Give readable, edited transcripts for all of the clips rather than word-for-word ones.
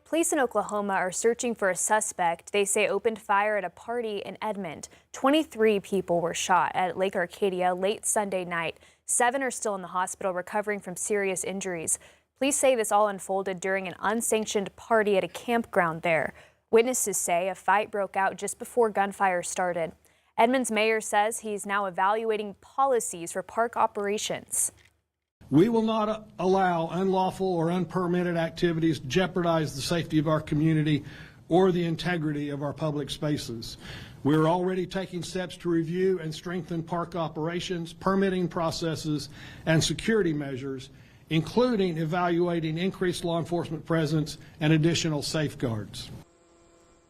Police in Oklahoma are searching for a suspect they say opened fire at a party in Edmond. 23 people were shot at Lake Arcadia late Sunday night. 7 are still in the hospital recovering from serious injuries. Police say this all unfolded during an unsanctioned party at a campground there. Witnesses say a fight broke out just before gunfire started. Edmond's mayor says he's now evaluating policies for park operations. We will not allow unlawful or unpermitted activities to jeopardize the safety of our community or the integrity of our public spaces. We are already taking steps to review and strengthen park operations, permitting processes, and security measures, including evaluating increased law enforcement presence and additional safeguards.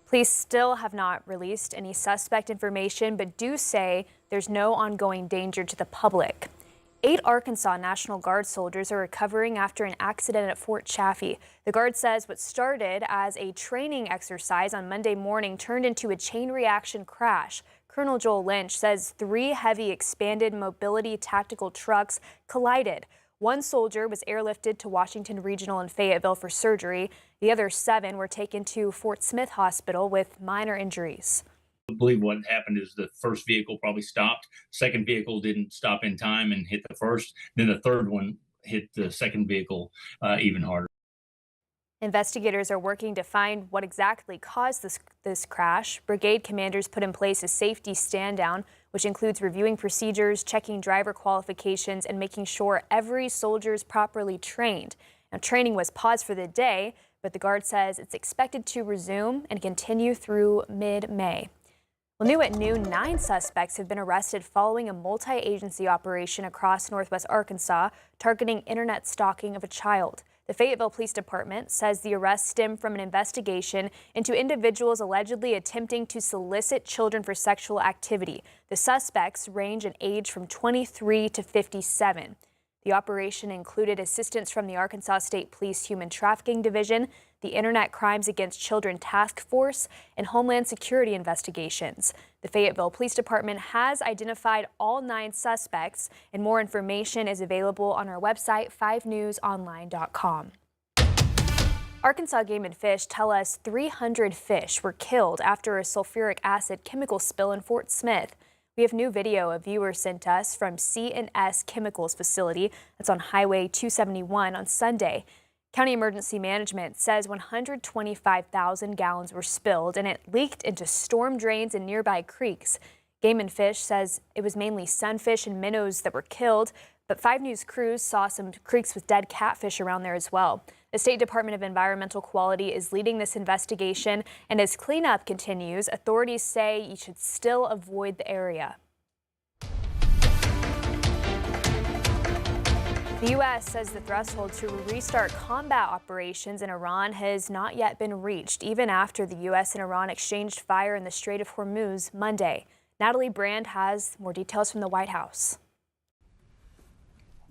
Police still have not released any suspect information, but do say there's no ongoing danger to the public. 8 Arkansas National Guard soldiers are recovering after an accident at Fort Chaffee. The Guard says what started as a training exercise on Monday morning turned into a chain reaction crash. Colonel Joel Lynch says 3 heavy expanded mobility tactical trucks collided. 1 soldier was airlifted to Washington Regional in Fayetteville for surgery. The other 7 were taken to Fort Smith Hospital with minor injuries. I believe what happened is the first vehicle probably stopped. Second vehicle didn't stop in time and hit the first. Then the third one hit the second vehicle even harder. Investigators are working to find what exactly caused this crash. Brigade commanders put in place a safety stand-down, which includes reviewing procedures, checking driver qualifications, and making sure every soldier is properly trained. Now, training was paused for the day, but the Guard says it's expected to resume and continue through mid-May. Well, new at noon, 9 suspects have been arrested following a multi-agency operation across northwest Arkansas targeting internet stalking of a child. The Fayetteville Police Department says the arrests stem from an investigation into individuals allegedly attempting to solicit children for sexual activity. The suspects range in age from 23 to 57. The operation included assistance from the Arkansas State Police Human Trafficking Division, the Internet Crimes Against Children Task Force, and Homeland Security investigations. The Fayetteville Police Department has identified all 9 suspects, and more information is available on our website, 5newsonline.com. Arkansas Game and Fish tell us 300 fish were killed after a sulfuric acid chemical spill in Fort Smith. We have new video a viewer sent us from C&S Chemicals facility that's on Highway 271 on Sunday. County Emergency Management says 125,000 gallons were spilled and it leaked into storm drains and nearby creeks. Game and Fish says it was mainly sunfish and minnows that were killed, but 5 News crews saw some creeks with dead catfish around there as well. The State Department of Environmental Quality is leading this investigation, and as cleanup continues, authorities say you should still avoid the area. The U.S. says the threshold to restart combat operations in Iran has not yet been reached, even after the U.S. and Iran exchanged fire in the Strait of Hormuz Monday. Natalie Brand has more details from the White House.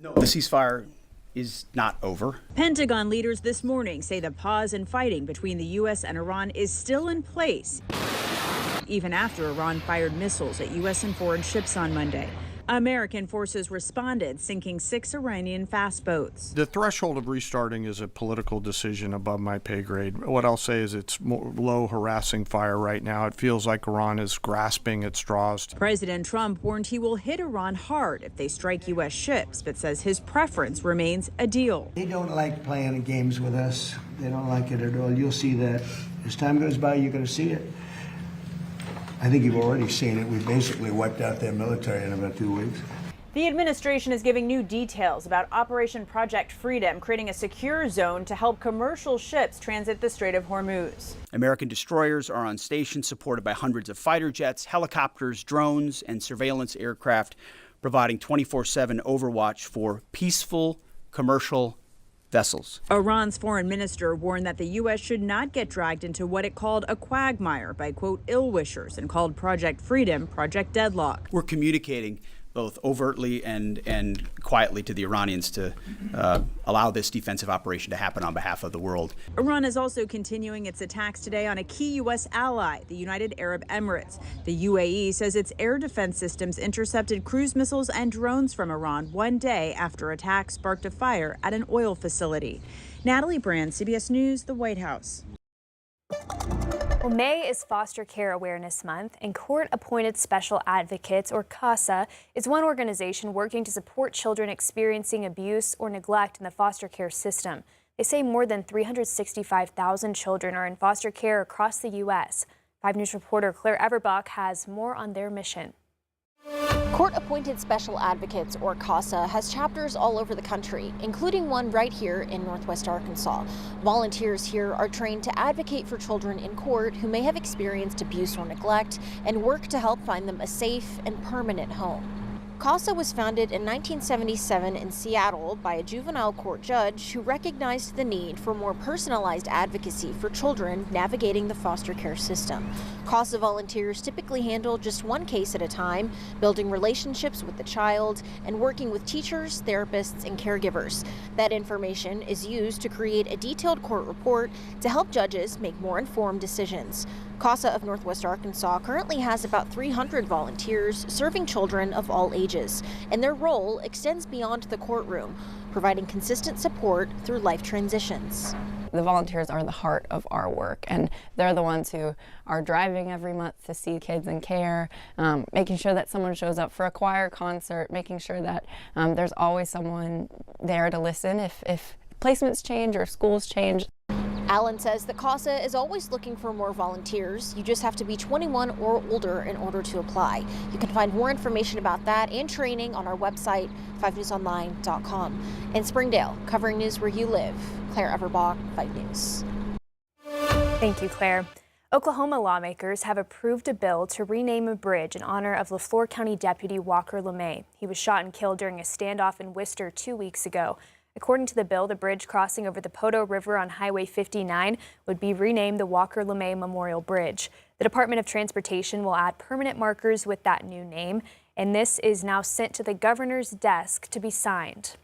No, the ceasefire is not over. Pentagon leaders this morning say the pause in fighting between the U.S. and Iran is still in place, even after Iran fired missiles at U.S. and foreign ships on Monday. American forces responded, sinking 6 Iranian fast boats. The threshold of restarting is a political decision above my pay grade. What I'll say is it's low, harassing fire right now. It feels like Iran is grasping at straws. President Trump warned he will hit Iran hard if they strike U.S. ships, but says his preference remains a deal. They don't like playing games with us. They don't like it at all. You'll see that. As time goes by, you're going to see it. I think you've already seen it. We basically wiped out their military in about 2 weeks. The administration is giving new details about Operation Project Freedom, creating a secure zone to help commercial ships transit the Strait of Hormuz. American destroyers are on station, supported by hundreds of fighter jets, helicopters, drones, and surveillance aircraft, providing 24/7 overwatch for peaceful commercial vessels. Iran's foreign minister warned that the U.S. should not get dragged into what it called a quagmire by, quote, ill-wishers, and called Project Freedom Project Deadlock. We're communicating, both overtly and quietly to the Iranians to allow this defensive operation to happen on behalf of the world. Iran is also continuing its attacks today on a key U.S. ally, the United Arab Emirates. The UAE says its air defense systems intercepted cruise missiles and drones from Iran one day after attacks sparked a fire at an oil facility. Natalie Brand, CBS News, the White House. Well, May is Foster Care Awareness Month, and Court-Appointed Special Advocates, or CASA, is one organization working to support children experiencing abuse or neglect in the foster care system. They say more than 365,000 children are in foster care across the U.S. 5 News reporter Claire Everbach has more on their mission. Court-Appointed Special Advocates, or CASA, has chapters all over the country, including one right here in Northwest Arkansas. Volunteers here are trained to advocate for children in court who may have experienced abuse or neglect and work to help find them a safe and permanent home. CASA was founded in 1977 in Seattle by a juvenile court judge who recognized the need for more personalized advocacy for children navigating the foster care system. CASA volunteers typically handle just one case at a time, building relationships with the child and working with teachers, therapists, and caregivers. That information is used to create a detailed court report to help judges make more informed decisions. CASA of Northwest Arkansas currently has about 300 volunteers serving children of all ages, and their role extends beyond the courtroom, providing consistent support through life transitions. The volunteers are the heart of our work, and they're the ones who are driving every month to see kids in care, making sure that someone shows up for a choir concert, making sure that there's always someone there to listen if placements change or schools change. Alan says that CASA is always looking for more volunteers. You just have to be 21 or older in order to apply. You can find more information about that and training on our website, 5newsonline.com. In Springdale, covering news where you live, Claire Everbach, 5 News. Thank you, Claire. Oklahoma lawmakers have approved a bill to rename a bridge in honor of LaFleur County Deputy Walker LeMay. He was shot and killed during a standoff in Worcester 2 weeks ago. According to the bill, the bridge crossing over the Poto River on Highway 59 would be renamed the Walker LeMay Memorial Bridge. The Department of Transportation will add permanent markers with that new name, and this is now sent to the governor's desk to be signed.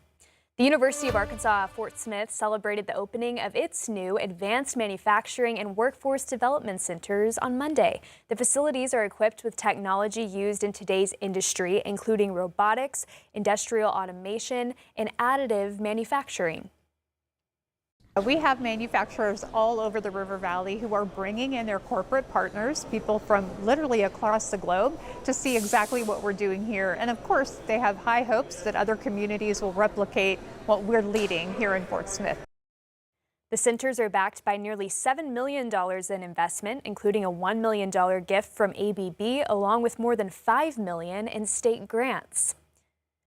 The University of Arkansas Fort Smith celebrated the opening of its new Advanced Manufacturing and Workforce Development Centers on Monday. The facilities are equipped with technology used in today's industry, including robotics, industrial automation, and additive manufacturing. We have manufacturers all over the River Valley who are bringing in their corporate partners, people from literally across the globe, to see exactly what we're doing here. And of course, they have high hopes that other communities will replicate what we're leading here in Fort Smith. The centers are backed by nearly $7 million in investment, including a $1 million gift from ABB, along with more than $5 million in state grants.